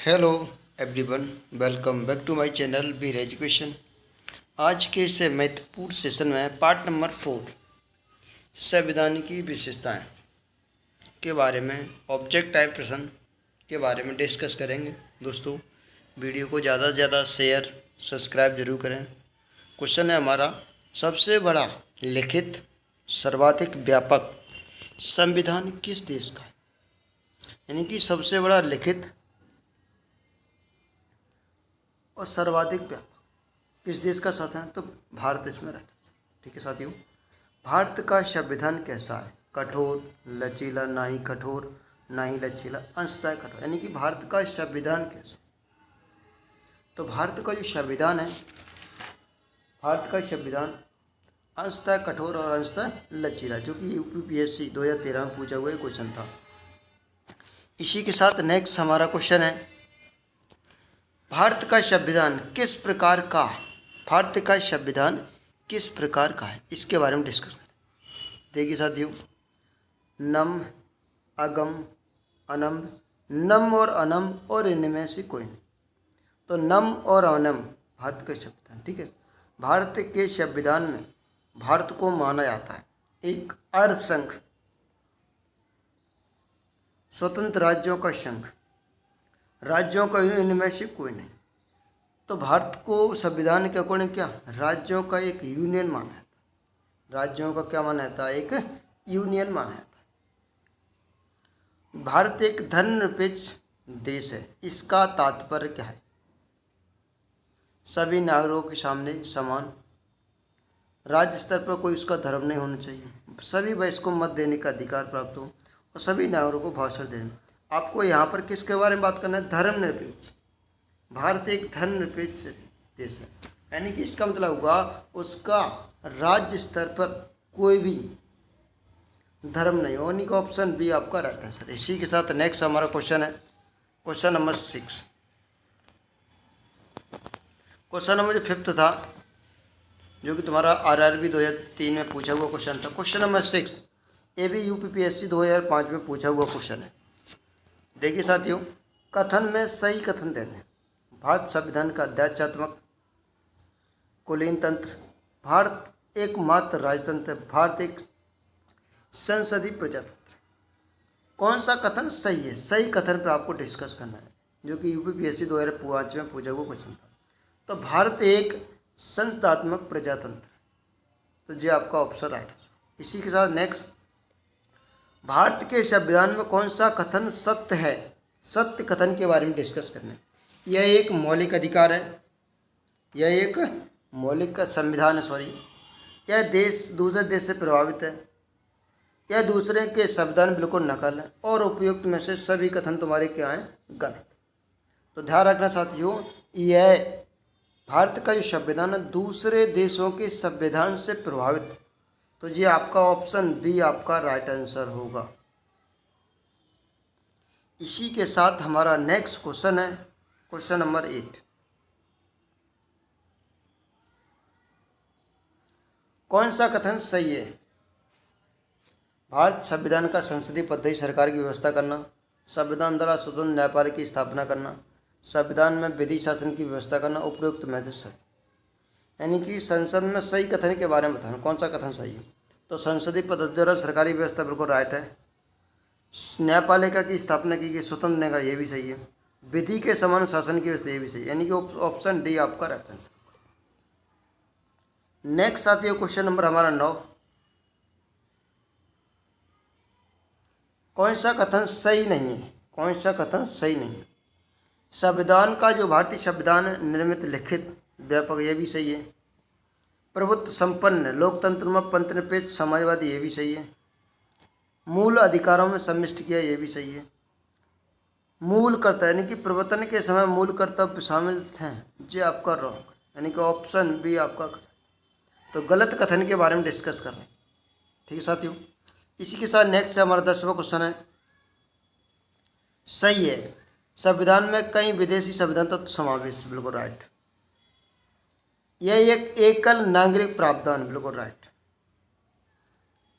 Hello everyone, welcome back to my channel Bir education. आज के इस महत्वपूर्ण सेशन में पार्ट नंबर 4 संविधान की विशेषताएं के बारे में ऑब्जेक्ट टाइप प्रश्न के बारे में डिस्कस करेंगे। दोस्तों, वीडियो को ज़्यादा से ज़्यादा शेयर सब्सक्राइब जरूर करें। क्वेश्चन है हमारा, सबसे बड़ा लिखित सर्वाधिक व्यापक संविधान किस देश का है? यानी कि सबसे बड़ा लिखित और सर्वाधिक व्यापक किस देश का शासन है? तो भारत देश में रहता है। ठीक है साथियों, भारत का संविधान कैसा है? कठोर, लचीला, ना ही कठोर ना ही लचीला, अंशतः कठोर। यानी कि भारत का संविधान कैसा? तो भारत का जो संविधान है, भारत का संविधान अंशतः कठोर और अंशतः लचीला, जो कि यूपीपीएससी 2013 में पूछा हुआ क्वेश्चन था। इसी के साथ नेक्स्ट हमारा क्वेश्चन है, भारत का संविधान किस प्रकार का है? भारत का संविधान किस प्रकार का है, इसके बारे में डिस्कस करें। देखिए साथियों, नम, अगम, अनम, नम और अनम और इनमें से कोई नहीं। तो नम और अनम भारत का संविधान। ठीक है, भारत के संविधान में भारत को माना जाता है एक अर्ध संघ, स्वतंत्र राज्यों का संघ, राज्यों का इनमें से कोई नहीं। तो भारत को संविधान के अकॉर्डिंग क्या राज्यों का एक यूनियन माना जाता है। राज्यों का क्या माना जाता है? एक यूनियन माना जाता है। भारत एक धर्मनिरपेक्ष देश है। इसका तात्पर्य क्या है? सभी नागरिकों के सामने समान, राज्य स्तर पर कोई उसका धर्म नहीं होना चाहिए, सभी वयस्क को मत देने का अधिकार प्राप्त हो और सभी नागरिकों को भाषण देने। आपको यहाँ पर किसके बारे में बात करना है? धर्मनिरपेक्ष। भारत एक धर्मनिरपेक्ष देश है, यानी कि इसका मतलब होगा उसका राज्य स्तर पर कोई भी धर्म नहीं हो। यानी कि ऑप्शन बी आपका राइट आंसर। इसी के साथ नेक्स्ट हमारा क्वेश्चन है, क्वेश्चन नंबर 6। क्वेश्चन नंबर जो 5th था, जो कि तुम्हारा आरआरबी 2003 में पूछा हुआ क्वेश्चन था। क्वेश्चन नंबर 6 ये भी यूपीपीएससी 2005 में पूछा हुआ क्वेश्चन है। देखिए साथियों, कथन में सही कथन देने। भारत संविधान का अध्यात्मात्मक कुलीन तंत्र, भारत एकमात्र राजतंत्र, भारत एक संसदीय प्रजातंत्र। कौन सा कथन सही है? सही कथन पे आपको डिस्कस करना है, जो कि यूपीपीएससी 2005 में पूछा हुआ क्वेश्चन था। तो भारत एक संसदात्मक प्रजातंत्र, तो ये आपका ऑप्शन राइट है। इसी के साथ नेक्स्ट, भारत के संविधान में कौन सा कथन सत्य है? सत्य कथन के बारे में डिस्कस करना है। यह एक मौलिक अधिकार है, यह एक मौलिक संविधान है, सॉरी। यह देश दूसरे देश से प्रभावित है, यह दूसरे के संविधान बिल्कुल नकल है, और उपयुक्त में से सभी कथन तुम्हारे क्या हैं? गलत। तो ध्यान रखना साथियों, यह भारत का जो संविधान है दूसरे देशों के संविधान से प्रभावित, तो ये आपका ऑप्शन बी आपका राइट आंसर होगा। इसी के साथ हमारा नेक्स्ट क्वेश्चन है, क्वेश्चन नंबर 8। कौन सा कथन सही है? भारत संविधान का संसदीय पद्धति सरकार की व्यवस्था करना, संविधान द्वारा स्वतंत्र न्यायपालिका की स्थापना करना, संविधान में विधि शासन की व्यवस्था करना, उपयुक्त में से सही। यानी कि संसद में सही कथन के बारे में बताना, कौन सा कथन सही है? तो संसदीय पद्धति द्वारा सरकारी व्यवस्था बिल्कुल राइट है, न्यायपालिका की स्थापना की गई स्वतंत्र न्याय, ये भी सही है, विधि के समान शासन की व्यवस्था, ये भी सही है। यानी कि ऑप्शन डी आपका राइट आंसर। नेक्स्ट आती है क्वेश्चन नंबर हमारा 9। कौन सा कथन सही नहीं है? कौन सा कथन सही नहीं है? संविधान का जो भारतीय संविधान निर्मित लिखित व्यापक, ये भी सही है। प्रभुत्व संपन्न लोकतंत्र में पंथनिरपेक्ष समाजवादी, ये भी सही है। मूल अधिकारों में सम्मिष्ट किया, ये भी सही है। मूल कर्तव्य, यानी कि प्रवर्तन के समय मूल कर्तव्य शामिल थे, ये आपका रॉन्ग, यानी कि ऑप्शन बी आपका गलत। तो गलत कथन के बारे में डिस्कस कर रहे हैं। ठीक है साथियों, इसी के साथ नेक्स्ट हमारा 10वां क्वेश्चन है, सही है संविधान में कई विदेशी संविधान तत्व समावेश, बिल्कुल राइट। यह एक एकल नागरिक प्रावधान, बिल्कुल राइट।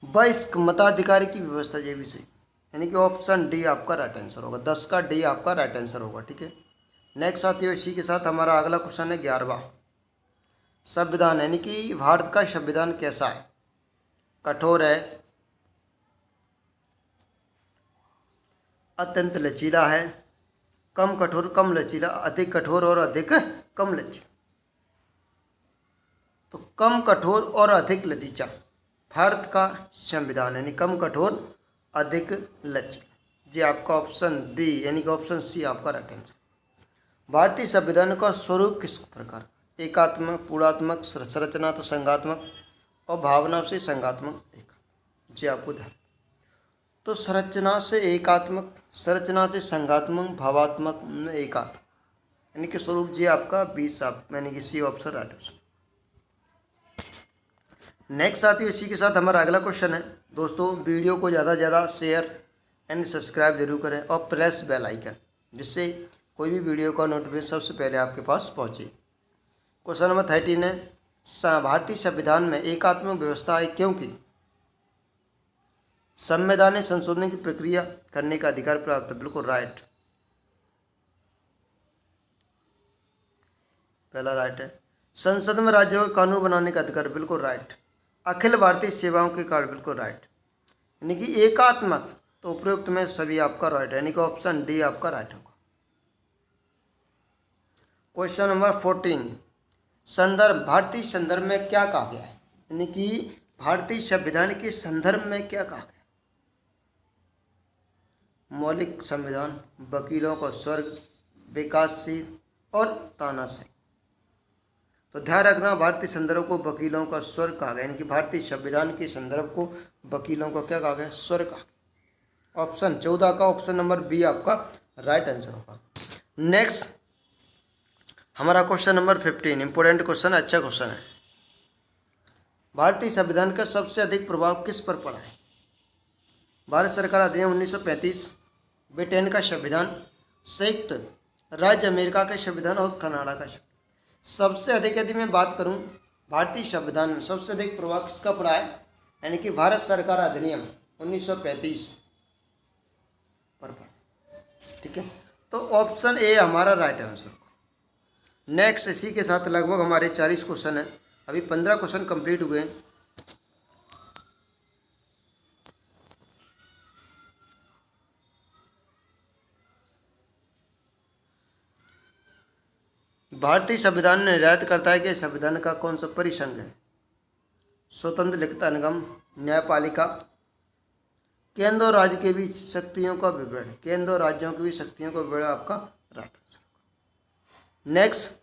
वयस्क मताधिकारी की व्यवस्था, ये भी सही। यानी कि ऑप्शन डी आपका राइट आंसर होगा। 10 का डी आपका राइट आंसर होगा। ठीक है, नेक्स्ट साथियों, इसी के साथ हमारा अगला क्वेश्चन है 11वां। संविधान यानी कि भारत का संविधान कैसा है? कठोर है, अत्यंत लचीला है, कम कठोर कम लचीला, अधिक कठोर और अधिक कम लचीला। तो कम कठोर और अधिक लचीला भारत का संविधान, यानी कम कठोर अधिक लचीला। जी आपका ऑप्शन बी यानी कि ऑप्शन सी आपका राइट आंसर। भारतीय संविधान का स्वरूप किस प्रकार? एकात्मक, पूर्णात्मक, संरचनात्मक, संघात्मक और भावना से संघात्मक। जी आपको ध्यान, तो संरचना से एकात्मक, संरचना से संघात्मक, भावात्मक में एकात्मक, यानी कि स्वरूप जी आपका 20 यानी कि C option right answer. Next साथियों, इसी के साथ हमारा अगला क्वेश्चन है। दोस्तों वीडियो को ज़्यादा से ज़्यादा शेयर एंड सब्सक्राइब जरूर करें और प्रेस बेल आइकन, जिससे कोई भी वीडियो का नोटिफिकेशन सबसे पहले आपके पास पहुंचे। क्वेश्चन नंबर 13 है, भारतीय संविधान में एकात्मक व्यवस्था है क्योंकि संवैधानिक संशोधन की प्रक्रिया करने का अधिकार प्राप्त है। बिल्कुल राइट, पहला राइट है। संसद में राज्यों के कानून बनाने का अधिकार, बिल्कुल राइट। अखिल भारतीय सेवाओं के कार्ड, बिल्कुल राइट। यानी कि एकात्मक, तो उपयुक्त में सभी आपका राइट है, यानी कि ऑप्शन डी आपका राइट होगा। क्वेश्चन नंबर 14, संदर्भ, भारतीय संदर्भ में क्या कहा गया है? यानी कि भारतीय संविधान के संदर्भ में क्या कहा गया? मौलिक संविधान, वकीलों का स्वर्ग, विकासशील और तानाशाही। तो ध्यान रखना, भारतीय संदर्भ को वकीलों का स्वर्ग कहा गया, यानी कि भारतीय संविधान के संदर्भ को वकीलों का क्या कहा गया? स्वर्ग कहा गया। ऑप्शन 14 का ऑप्शन नंबर बी आपका राइट आंसर होगा। नेक्स्ट हमारा क्वेश्चन नंबर 15, इंपोर्टेंट क्वेश्चन, अच्छा क्वेश्चन है। भारतीय संविधान का सबसे अधिक प्रभाव किस पर पड़ा है? भारत सरकार अधिनियम 1935, ब्रिटेन का संविधान, संयुक्त राज्य अमेरिका का संविधान और कनाडा का संविधान। सबसे अधिक यदि मैं बात करूं, भारतीय संविधान में सबसे अधिक प्रभाव किसका पड़ा है? यानी कि भारत सरकार अधिनियम 1935 पर पड़ा। ठीक है, तो ऑप्शन ए हमारा राइट आंसर। नेक्स्ट इसी के साथ लगभग हमारे 40 क्वेश्चन है, अभी 15 क्वेश्चन कंप्लीट हुए हैं। भारतीय संविधान निर्धारित करता है कि संविधान का कौन सा परिसंघ है? स्वतंत्र लिखित अनुगम, न्यायपालिका, केंद्र और राज्य के बीच शक्तियों का विवरण, केंद्र और राज्यों के बीच शक्तियों का विवरण आपका राइट आंसर। नेक्स्ट,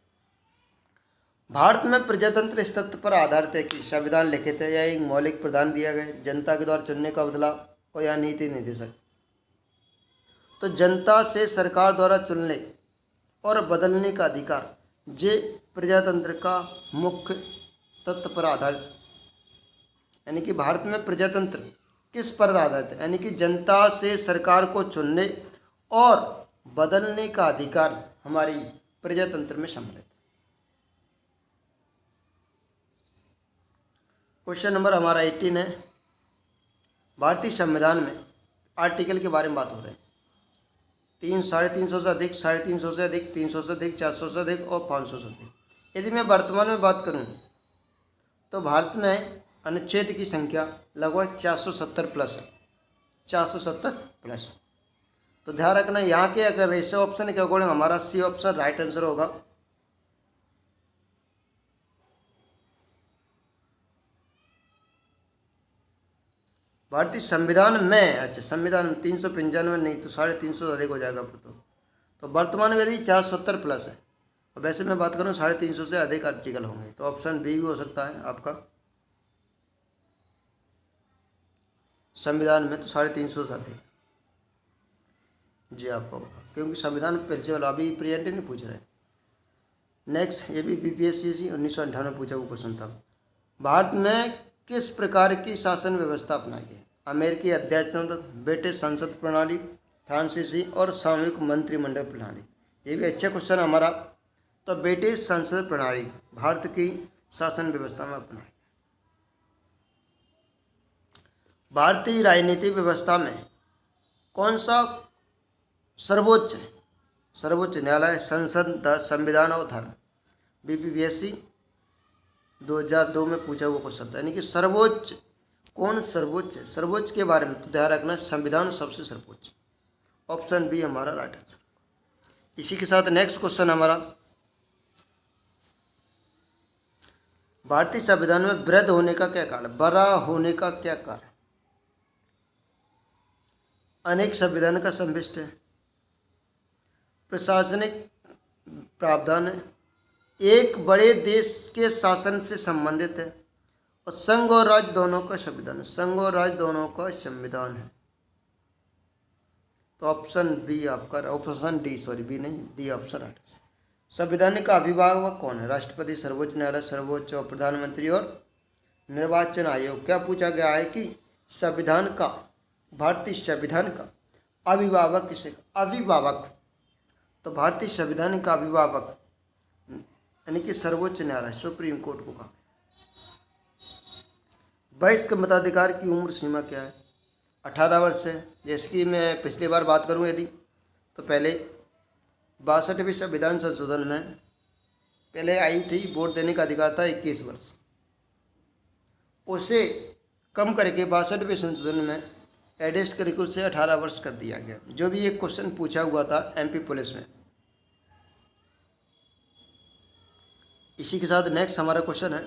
भारत में प्रजातंत्र इस तथ्य पर आधारित है कि संविधान लिखित है या एक मौलिक प्रदान दिया गया, जनता के द्वारा चुनने का बदलाव और या नीति निर्देशक। तो जनता से सरकार द्वारा चुनने और बदलने का अधिकार, ये प्रजातंत्र का मुख्य तत्व पर आधारित, यानी कि भारत में प्रजातंत्र किस पर आधारित है? यानी कि जनता से सरकार को चुनने और बदलने का अधिकार हमारी प्रजातंत्र में सम्मिलित है। क्वेश्चन नंबर हमारा 18 है, भारतीय संविधान में आर्टिकल के बारे में बात हो रही है। 350 से अधिक, 350 से अधिक, 300 से अधिक, 400 से अधिक और 500 से अधिक। यदि मैं वर्तमान में बात करूं तो भारत में अनुच्छेद की संख्या लगभग 470 प्लस है, 470 प्लस। तो ध्यान रखना, यहाँ के अगर रेशियो ऑप्शन के अकॉर्डिंग हमारा सी ऑप्शन राइट आंसर होगा। भारतीय संविधान में, अच्छा संविधान 395 नहीं तो 350 से अधिक हो जाएगा फिर तो वर्तमान में यदि 470 प्लस है, और वैसे मैं बात करूँ 350 से अधिक आर्टिकल होंगे, तो ऑप्शन बी भी हो सकता है आपका। संविधान में तो 350 से अधिक जी आपको, क्योंकि संविधान प्रिंसिपल अभी प्रेजेंट नहीं पूछ रहे। नेक्स्ट, ये भी बीपीएससी 1998 पूछा वो क्वेश्चन था। भारत में किस प्रकार की शासन व्यवस्था अपनाई है? अमेरिकी अध्यक्षतंत्र, ब्रिटिश संसद प्रणाली, फ्रांसीसी और सामूहिक मंत्रिमंडल प्रणाली। ये भी अच्छा क्वेश्चन हमारा। तो ब्रिटिश संसद प्रणाली भारत की शासन व्यवस्था में अपनाई। भारतीय राजनीतिक व्यवस्था में कौन सा सर्वोच्च है? सर्वोच्च न्यायालय, संसद, संविधान और धर्म। बीपीपीएससी 2002 में पूछा हुआ क्वेश्चन था। यानी कि सर्वोच्च, कौन सर्वोच्च है? सर्वोच्च के बारे में तो ध्यान रखना, संविधान सबसे सर्वोच्च। ऑप्शन बी हमारा राइट आंसर। इसी के साथ नेक्स्ट क्वेश्चन हमारा, भारतीय संविधान में वृद्ध होने का क्या कारण? बड़ा होने का क्या कारण? अनेक संविधान का संविष्ट है, प्रशासनिक प्रावधान है, एक बड़े देश के शासन से संबंधित है, और संघ और राज्य दोनों का संविधान है। संघ और राज्य दोनों का संविधान है। तो ऑप्शन बी आपका, ऑप्शन डी, सॉरी बी नहीं, डी ऑप्शन राइट है। संविधान का अभिभावक कौन है? राष्ट्रपति, सर्वोच्च न्यायालय, सर्वोच्च और प्रधानमंत्री और निर्वाचन आयोग। क्या पूछा गया है कि संविधान का, भारतीय संविधान का अभिभावक किसे? अभिभावक, तो भारतीय संविधान का अभिभावक यानी कि सर्वोच्च न्यायालय, सुप्रीम कोर्ट को कहा। वयस्क मताधिकार की उम्र सीमा क्या है? 18 वर्ष है। जैसे कि मैं पिछली बार बात करूं यदि, तो पहले 62वें संविधान संशोधन में पहले आई थी, वोट देने का अधिकार था 21 वर्ष, उसे कम करके 62वें संशोधन में एडेस्ट करिकुल से 18 वर्ष कर दिया गया। जो भी एक क्वेश्चन पूछा हुआ था एमपी पुलिस में। इसी के साथ नेक्स्ट हमारा क्वेश्चन है,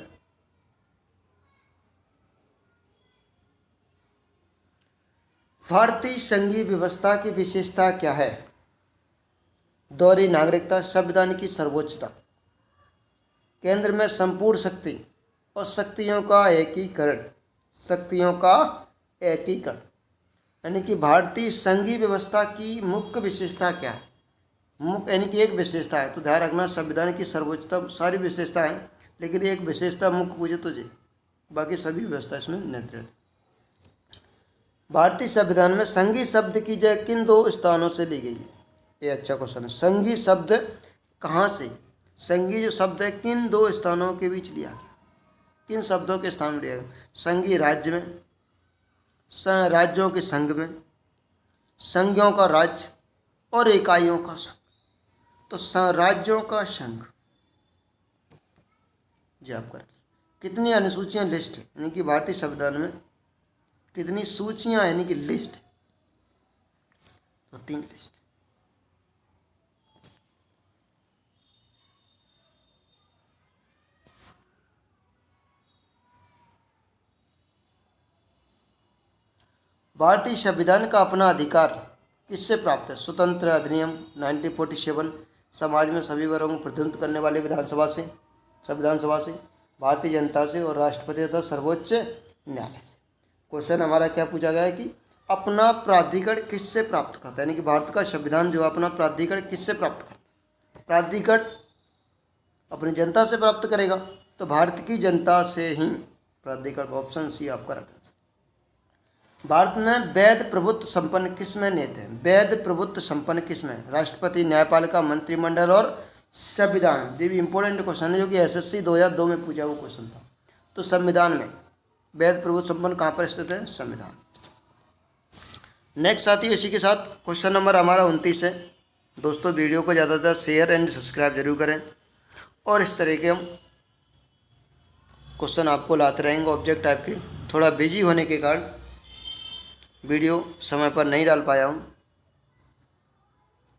भारतीय संघीय व्यवस्था की विशेषता क्या है? दोहरी नागरिकता, संविधान की सर्वोच्चता, केंद्र में संपूर्ण शक्ति और शक्तियों का एकीकरण। शक्तियों का एकीकरण यानी कि भारतीय संघीय व्यवस्था की मुख्य विशेषता क्या है? मुख्य यानी कि एक विशेषता है, तो ध्यान रखना, संविधान की सर्वोच्चता, सारी विशेषता है लेकिन एक विशेषता मुख्य पूछे तो जी, बाकी सभी व्यवस्था इसमें नियंत्रित। भारतीय संविधान में संघीय शब्द की जगह किन दो स्थानों से ली गई है? ये अच्छा क्वेश्चन है। संघीय शब्द कहाँ से? संघीय जो शब्द है किन दो स्थानों के बीच लिया गया? किन शब्दों के स्थान में लिया गया? संघीय राज्य में, राज्यों के संघ में, संघों का राज्य और इकाइयों का संघ। तो राज्यों का संघ जी आपका। कितनी अनुसूचियां लिस्ट है? यानी कि भारतीय संविधान में कितनी सूचियां यानी कि लिस्ट? तो 3 लिस्ट। भारतीय संविधान का अपना अधिकार किससे प्राप्त है? स्वतंत्र अधिनियम 1947, समाज में सभी वर्गों को प्रतिनिधित्व करने वाले विधानसभा से, संविधान सभा से, भारतीय जनता से और राष्ट्रपति तथा सर्वोच्च न्यायालय से। क्वेश्चन हमारा क्या पूछा गया है कि अपना प्राधिकरण किससे प्राप्त करता है? यानी कि भारत का संविधान जो अपना प्राधिकरण किससे प्राप्त करता है? प्राधिकरण अपनी जनता से प्राप्त करेगा, तो भारत की जनता से ही प्राधिकरण। ऑप्शन सी आपका राइट आंसर। भारत में वैध प्रभुत्व संपन्न किसमें नेता है? वैध प्रभुत्व संपन्न किसमें? राष्ट्रपति, न्यायपालिका, मंत्रिमंडल और संविधान। ये भी इंपॉर्टेंट क्वेश्चन है जो कि एसएससी 2002 में पूछा हुआ क्वेश्चन था। तो संविधान में वैध प्रभुत्व संपन्न कहाँ पर स्थित है? संविधान। नेक्स्ट साथी, इसी के साथ क्वेश्चन नंबर हमारा 29 है। दोस्तों वीडियो को ज़्यादा से ज़्यादा शेयर एंड सब्सक्राइब जरूर करें, और इस तरह के हम क्वेश्चन आपको लाते रहेंगे ऑब्जेक्ट टाइप के। थोड़ा बिजी होने के कारण वीडियो समय पर नहीं डाल पाया हूँ,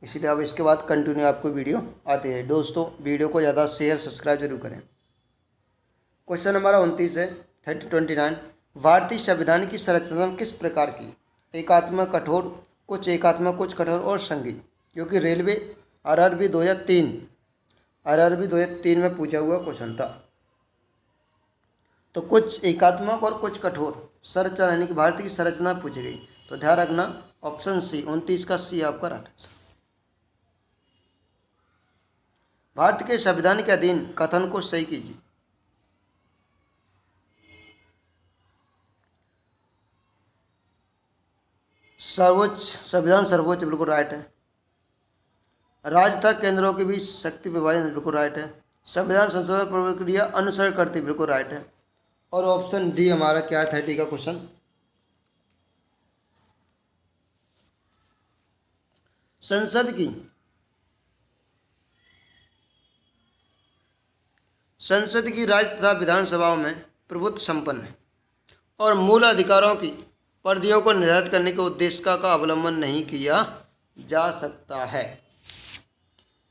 इसलिए अब इसके बाद कंटिन्यू आपको वीडियो आते हैं। दोस्तों वीडियो को ज़्यादा शेयर सब्सक्राइब जरूर करें। क्वेश्चन हमारा 29 है, 29। भारतीय संविधान की संरचना किस प्रकार की? एकात्मक, कठोर, कुछ एकात्मक, कुछ कठोर और संघीय। जो कि रेलवे आरआरबी 2003 में पूछा हुआ क्वेश्चन था। तो कुछ एकात्मक और कुछ कठोर संरचना यानी कि भारत की संरचना पूछी गई। तो ध्यान रखना, ऑप्शन सी, 29 का सी आपका राइट आंसर। भारत के संविधान के अधीन कथन को सही कीजिए। सर्वोच्च, संविधान सर्वोच्च, बिल्कुल राइट है। राज्य तक केंद्रों के बीच शक्ति विभाजन, बिल्कुल राइट है। संविधान संशोधन प्रक्रिया अनुसरण करती, बिल्कुल राइट है। और ऑप्शन डी हमारा क्या है 30 का क्वेश्चन? संसद की संसद की राज्य तथा विधानसभाओं में प्रभुत्व संपन्न है और मूल अधिकारों की परिधियों को निर्धारित करने के उद्देश्य का अवलंबन नहीं किया जा सकता है।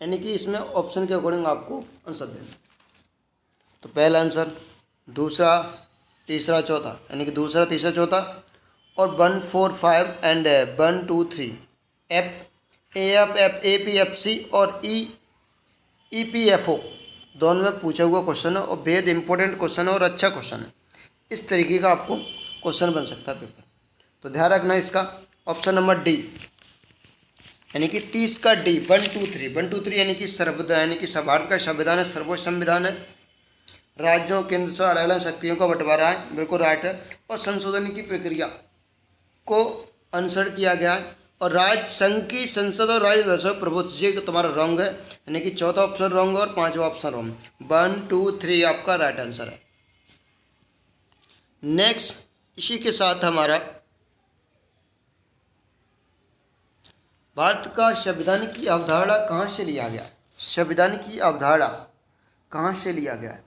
यानी कि इसमें ऑप्शन के अकॉर्डिंग आपको आंसर देना। तो पहला आंसर, दूसरा, तीसरा, चौथा, यानी कि दूसरा, तीसरा, चौथा और 1, 4, 5 एंड 1, 2, 3 APFC और EPFO दोनों में पूछा हुआ क्वेश्चन है और बेहद इंपॉर्टेंट क्वेश्चन है और अच्छा क्वेश्चन है। इस तरीके का आपको क्वेश्चन बन सकता है पेपर। तो ध्यान रखना इसका ऑप्शन नंबर डी, यानी कि 30 का डी, 1, 2, 3, 1, 2, 3 यानी कि यानी कि भारत का संविधान है, सर्वोच्च संविधान है, राज्यों केंद्र से अलग अलग शक्तियों का बंटवारा है, बिल्कुल राइट है, और संशोधन की प्रक्रिया को अनुसरण किया गया है, और राज्य संघ की संसद और राज्य विधानसभा प्रभुत्व, ये तुम्हारा रॉन्ग है, यानी कि चौथा ऑप्शन रॉन्ग और पांचवा ऑप्शन रॉन्ग। 1, 2, 3 आपका राइट आंसर है। नेक्स्ट, इसी के साथ हमारा भारत का संविधान की अवधारणा कहाँ से लिया गया? संविधान की अवधारणा कहाँ से लिया गया है?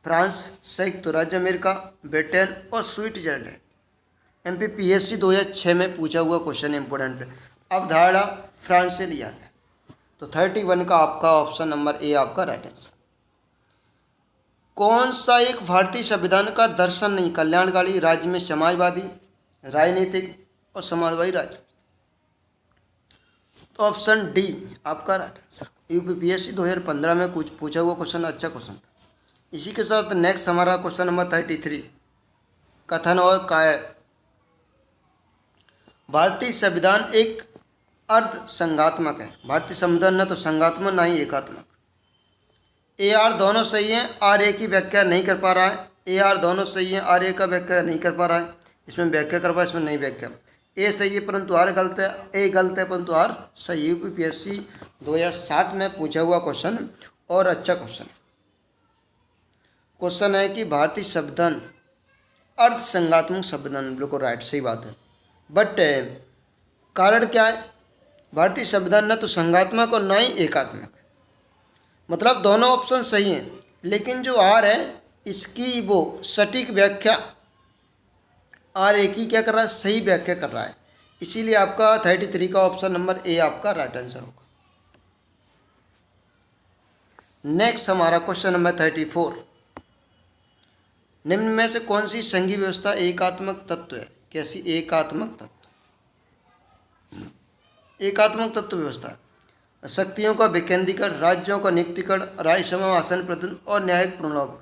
फ्रांस, संयुक्त राज्य अमेरिका, ब्रिटेन और स्विट्जरलैंड। MPPSC 2006 में पूछा हुआ क्वेश्चन इंपोर्टेंट है। अवधारणा फ्रांस से लिया गया। तो 31 का आपका ऑप्शन नंबर ए आपका राइट आंसर। कौन सा एक भारतीय संविधान का दर्शन नहीं कल्याणकारी राज्य में समाजवादी, राजनीतिक और समाजवादी राज्य? तो ऑप्शन डी आपका राइट आंसर। UPPSC 2015 में कुछ पूछा हुआ क्वेश्चन, अच्छा क्वेश्चन था। इसी के साथ नेक्स्ट हमारा क्वेश्चन नंबर 33, कथन और कार्य। भारतीय संविधान एक अर्ध संघात्मक है। भारतीय संविधान न तो संघात्मक ना ही एकात्मक। AR दोनों सही है, RA की व्याख्या नहीं कर पा रहा है। AR दोनों सही है, RA का व्याख्या नहीं कर पा रहा है। इसमें व्याख्या कर पा, इसमें नहीं व्याख्या। A सही है परंतु R गलत है, A गलत है परंतु R सही। UPPSC 2007 में पूछा हुआ क्वेश्चन और अच्छा क्वेश्चन। क्वेश्चन है कि भारतीय संविधान अर्ध संघात्मक संविधान, बिल्कुल राइट, सही बात है। बट कारण क्या है? भारतीय संविधान न तो संघात्मक और न ही एकात्मक, मतलब दोनों ऑप्शन सही हैं, लेकिन जो आर है इसकी वो सटीक व्याख्या आर एक ही क्या कर रहा है, सही व्याख्या कर रहा है। इसीलिए आपका 33 का ऑप्शन नंबर ए आपका राइट आंसर होगा। नेक्स्ट हमारा क्वेश्चन नंबर 34, निम्न में से कौन सी संघीय व्यवस्था एकात्मक तत्व है? कैसी एकात्मक तत्व? एकात्मक तत्व व्यवस्था शक्तियों का विकेंद्रीकरण, राज्यों का नियुक्तिकरण, राज्यसभा आसन प्रतिनिधित्व और न्यायिक प्रणव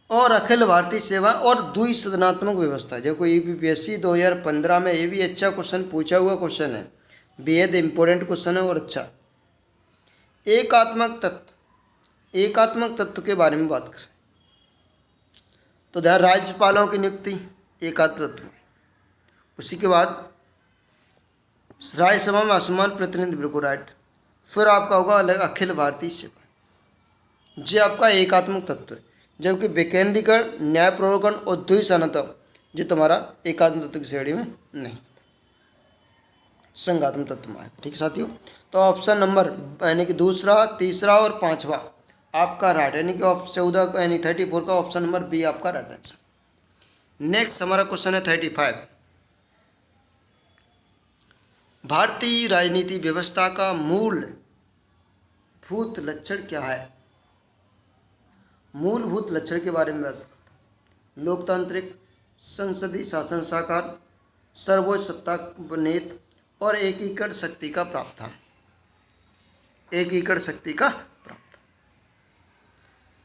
और अखिल भारतीय सेवा और द्विसदनात्मक व्यवस्था। जो कोई UPPSC 2015 में ये भी अच्छा क्वेश्चन पूछा हुआ क्वेश्चन है, बेहद इंपॉर्टेंट क्वेश्चन है और अच्छा। एकात्मक तत्व के बारे में बात करें तो ध्यान, राज्यपालों की नियुक्ति एकात्मक तत्व। उसी के बाद राज्यसभा में असमान प्रतिनिधि, बिल्कुल राइट। फिर आपका होगा अलग अखिल भारतीय सेवा, ये आपका एकात्मक तत्व है। जबकि विकेंद्रीकरण, न्याय प्रोगन और द्विसदनात्मक जो तुम्हारा एकात्मक तत्व की श्रेणी में नहीं, संघात्मक तत्व में है। ठीक साथियों, तो ऑप्शन नंबर यानी कि दूसरा, तीसरा और पांचवा आपका राइट, यानी कि 14 यानी 34 का ऑप्शन नंबर बी आपका राइट आंसर। नेक्स्ट हमारा क्वेश्चन है 35, भारतीय राजनीति व्यवस्था का मूलभूत लक्षण क्या है? मूलभूत लक्षण के बारे में बात करते हैं। लोकतांत्रिक, संसदीय शासन साकार, सर्वोच्च सत्ता नेत और एकीकृत शक्ति का प्रावधान। एकीकृत शक्ति का प्रावधान।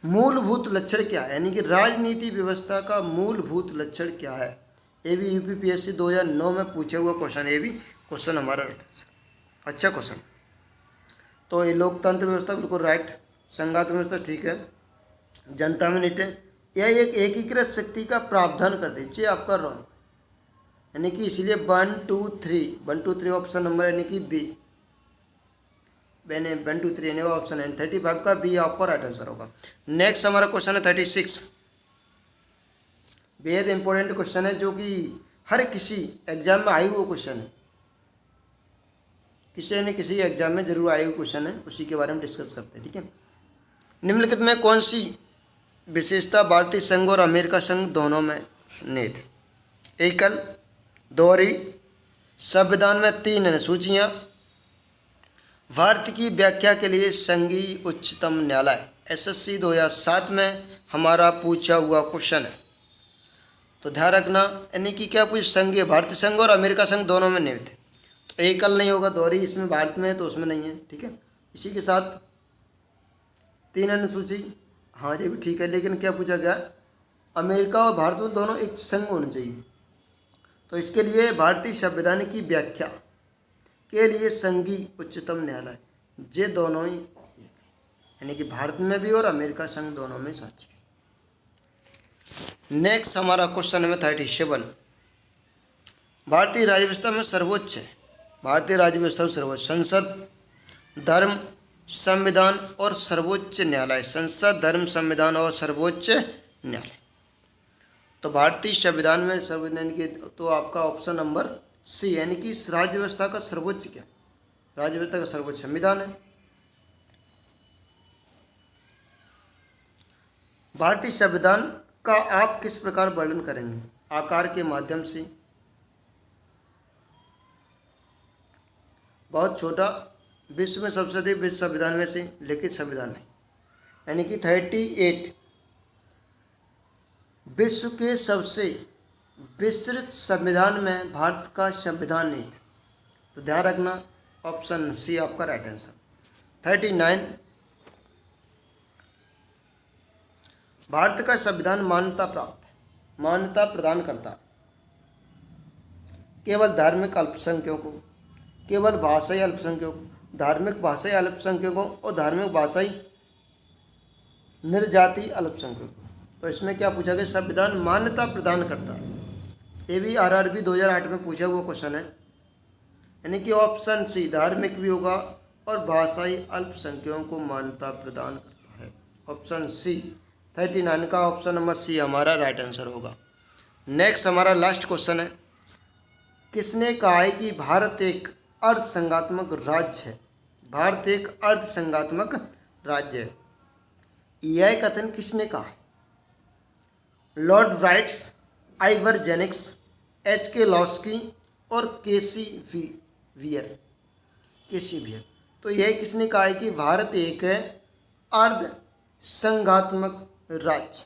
मूलभूत लक्षण क्या है, यानी कि राजनीति व्यवस्था का मूलभूत लक्षण क्या है? ये भी UPPSC 2009 में पूछा हुआ क्वेश्चन, ये भी क्वेश्चन हमारा अच्छा क्वेश्चन। तो ये लोकतंत्र व्यवस्था बिल्कुल राइट, संघात्मक व्यवस्था ठीक है, जनता में निटे, यह एक एकीकृत शक्ति का प्रावधान कर दीजिए आपका रॉन्ग, यानी कि इसलिए 1, 2, 3 ऑप्शन नंबर यानी कि बी, 1, 2, 3 यानी ऑप्शन है 35 का बी आपका राइट आंसर होगा। नेक्स्ट हमारा क्वेश्चन है 36, बेहद इंपॉर्टेंट क्वेश्चन है जो कि हर किसी एग्जाम में आई हुआ क्वेश्चन है किसी न किसी एग्जाम में जरूर आए हुए क्वेश्चन है, उसी के बारे में डिस्कस करते हैं। ठीक है, निम्नलिखित में कौन सी विशेषता भारतीय संघ और अमेरिका संघ दोनों में निहित? एकल, दोहरी, संविधान में 3 अनुसूचियाँ, भारत की व्याख्या के लिए संघीय उच्चतम न्यायालय। एसएससी 2007 में हमारा पूछा हुआ क्वेश्चन है, तो ध्यान रखना। यानी कि क्या पूछ, संघीय भारतीय संघ और अमेरिका संघ दोनों में निहित है, तो एकल नहीं होगा, दोहरी इसमें भारत में है तो उसमें नहीं है। ठीक है, इसी के साथ 3 अनुसूची, हाँ ये भी ठीक है, लेकिन क्या पूछा गया, अमेरिका और भारत में दोनों एक संघ होना चाहिए, तो इसके लिए भारतीय संविधान की व्याख्या के लिए संघीय उच्चतम न्यायालय, ये दोनों ही यानी कि भारत में भी और अमेरिका संघ दोनों में साझी। नेक्स्ट हमारा क्वेश्चन नंबर 37, भारतीय राज्य व्यवस्था में सर्वोच्च है, भारतीय राज्य व्यवस्था में सर्वोच्च संसद, धर्म, संविधान और सर्वोच्च न्यायालय। संसद, धर्म, संविधान और सर्वोच्च न्यायालय। तो भारतीय संविधान में संविधान के, तो आपका ऑप्शन नंबर सी, यानी कि राज्य व्यवस्था का सर्वोच्च क्या, राज्य व्यवस्था का सर्वोच्च संविधान है। भारतीय संविधान का आप किस प्रकार वर्णन करेंगे? आकार के माध्यम से, बहुत छोटा, विश्व में सबसे अधिक विश्व संविधान में से लिखित संविधान है, यानी कि 38 विश्व के सबसे विस्तृत संविधान में भारत का संविधान नहीं था, तो ध्यान रखना ऑप्शन सी आपका राइट आंसर। 39 भारत का संविधान मान्यता प्राप्त है, मान्यता प्रदान करता है केवल धार्मिक अल्पसंख्यकों को, केवल भाषाई अल्पसंख्यकों को, धार्मिक भाषाई अल्पसंख्यकों और धार्मिक भाषाई निर्जाति अल्पसंख्यकों को। तो इसमें क्या पूछा गया, संविधान मान्यता प्रदान करता है। ये भी आरआरबी 2008 में पूछा हुआ क्वेश्चन है, यानी कि ऑप्शन सी धार्मिक भी होगा और भाषाई अल्पसंख्यकों को मान्यता प्रदान करता है। ऑप्शन सी 39 का ऑप्शन नंबर सी हमारा राइट आंसर होगा। नेक्स्ट हमारा लास्ट क्वेश्चन है, किसने कहा है कि भारत एक अर्धसंघात्मक राज्य है? भारत एक अर्धसंघात्मक राज्य है, यह कथन किसने कहा है? Lord Wrights, Ivor Jennings, HK. Laski और केसी वियर। तो यह किसने कहा है कि भारत एक अर्ध संघात्मक राज्य?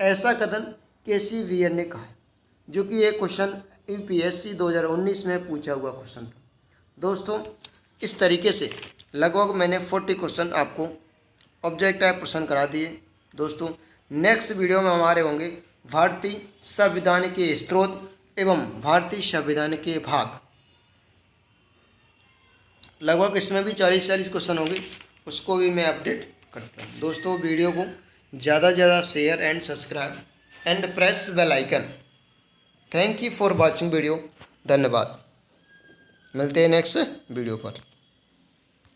ऐसा कथन केसी वियर ने कहा है, जो कि एक क्वेश्चन यूपीएससी 2019 में पूछा हुआ क्वेश्चन था। दोस्तों इस तरीके से लगभग मैंने 40 क्वेश्चन आपको ऑब्जेक्ट टाइप प्रश्न करा दिए। दोस्तों नेक्स्ट वीडियो में हमारे होंगे भारतीय संविधान के स्रोत एवं भारतीय संविधान के भाग, लगभग इसमें भी 40 क्वेश्चन होंगे, उसको भी मैं अपडेट करता हूँ। दोस्तों वीडियो को ज़्यादा से ज़्यादा share and subscribe and press bell icon. Thank you for watching video, धन्यवाद। मिलते हैं नेक्स्ट वीडियो पर।